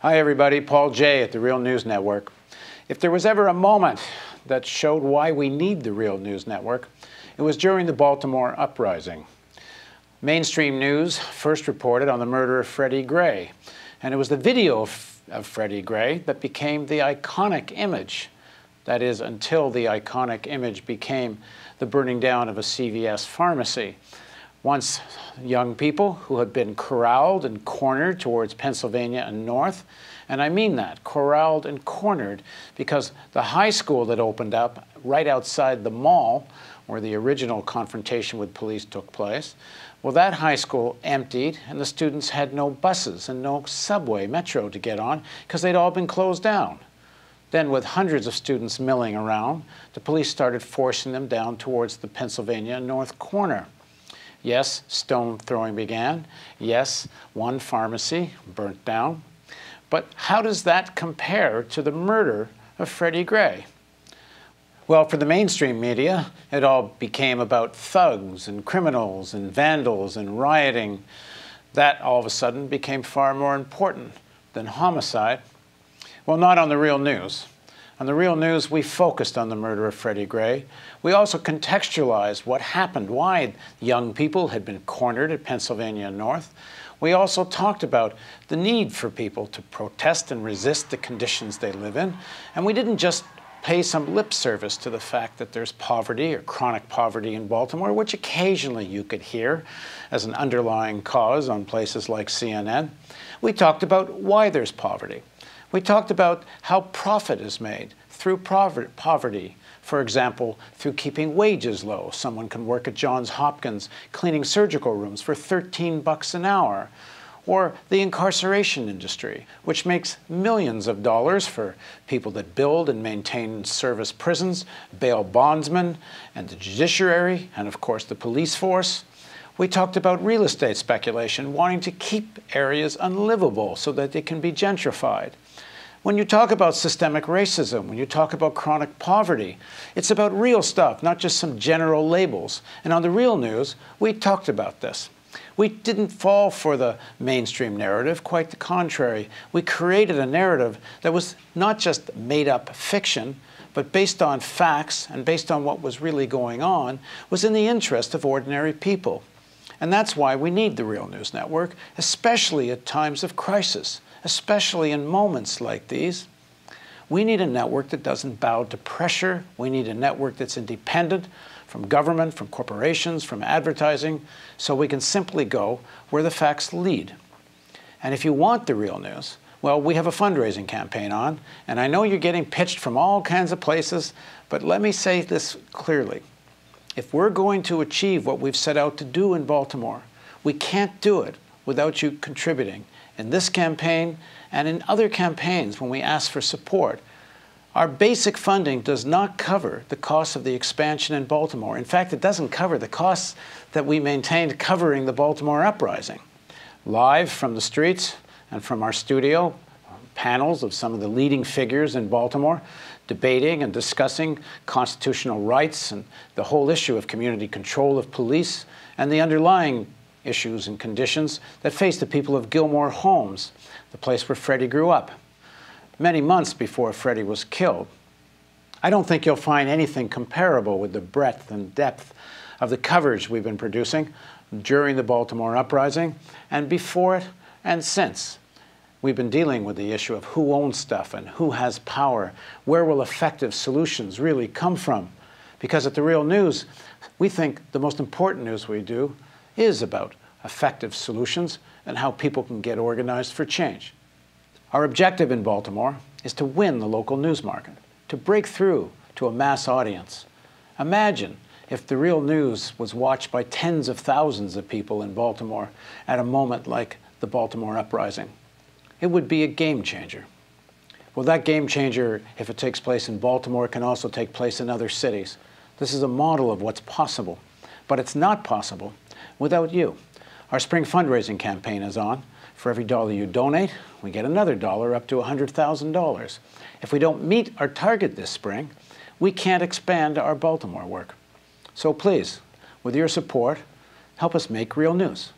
Hi everybody, Paul J. at the Real News Network. If there was ever a moment that showed why we need the Real News Network, it was during the Baltimore uprising. Mainstream news first reported on the murder of Freddie Gray, and it was the video of Freddie Gray that became the iconic image. That is, until the iconic image became the burning down of a CVS pharmacy. Once young people who had been corralled and cornered towards Pennsylvania and north, and I mean that, corralled and cornered, because the high school that opened up right outside the mall where the original confrontation with police took place, well, that high school emptied and the students had no buses and no subway, metro to get on because they'd all been closed down. Then, with hundreds of students milling around, the police started forcing them down towards the Pennsylvania north corner. Yes, stone throwing began. Yes, one pharmacy burnt down. But how does that compare to the murder of Freddie Gray? Well, for the mainstream media, it all became about thugs and criminals and vandals and rioting. That all of a sudden became far more important than homicide. Well, not on the Real News. On the Real News, we focused on the murder of Freddie Gray. We also contextualized what happened, why young people had been cornered at Pennsylvania North. We also talked about the need for people to protest and resist the conditions they live in. And we didn't just pay some lip service to the fact that there's poverty or chronic poverty in Baltimore, which occasionally you could hear as an underlying cause on places like CNN. We talked about why there's poverty. We talked about how profit is made through poverty. For example, through keeping wages low. Someone can work at Johns Hopkins cleaning surgical rooms for $13 an hour. Or the incarceration industry, which makes millions of dollars for people that build and maintain and service prisons, bail bondsmen, and the judiciary, and of course the police force. We talked about real estate speculation, wanting to keep areas unlivable so that they can be gentrified. When you talk about systemic racism, when you talk about chronic poverty, it's about real stuff, not just some general labels. And on the Real News, we talked about this. We didn't fall for the mainstream narrative, quite the contrary. We created a narrative that was not just made-up fiction, but based on facts and based on what was really going on, was in the interest of ordinary people. And that's why we need the Real News Network, especially at times of crisis, especially in moments like these. We need a network that doesn't bow to pressure. We need a network that's independent from government, from corporations, from advertising, so we can simply go where the facts lead. And if you want the real news, well, we have a fundraising campaign on, and I know you're getting pitched from all kinds of places, but let me say this clearly. If we're going to achieve what we've set out to do in Baltimore, we can't do it without you contributing in this campaign and in other campaigns when we ask for support. Our basic funding does not cover the costs of the expansion in Baltimore. In fact, it doesn't cover the costs that we maintained covering the Baltimore uprising. Live from the streets and from our studio, panels of some of the leading figures in Baltimore, debating and discussing constitutional rights and the whole issue of community control of police and the underlying issues and conditions that face the people of Gilmore Homes, the place where Freddie grew up, many months before Freddie was killed. I don't think you'll find anything comparable with the breadth and depth of the coverage we've been producing during the Baltimore uprising and before it and since. We've been dealing with the issue of who owns stuff and who has power. Where will effective solutions really come from? Because at the Real News, we think the most important news we do is about effective solutions and how people can get organized for change. Our objective in Baltimore is to win the local news market, to break through to a mass audience. Imagine if the Real News was watched by tens of thousands of people in Baltimore at a moment like the Baltimore uprising. It would be a game changer. Well, that game changer, if it takes place in Baltimore, can also take place in other cities. This is a model of what's possible, but it's not possible without you. Our spring fundraising campaign is on. For every dollar you donate, we get another dollar up to $100,000. If we don't meet our target this spring, we can't expand our Baltimore work. So please, with your support, help us make real news.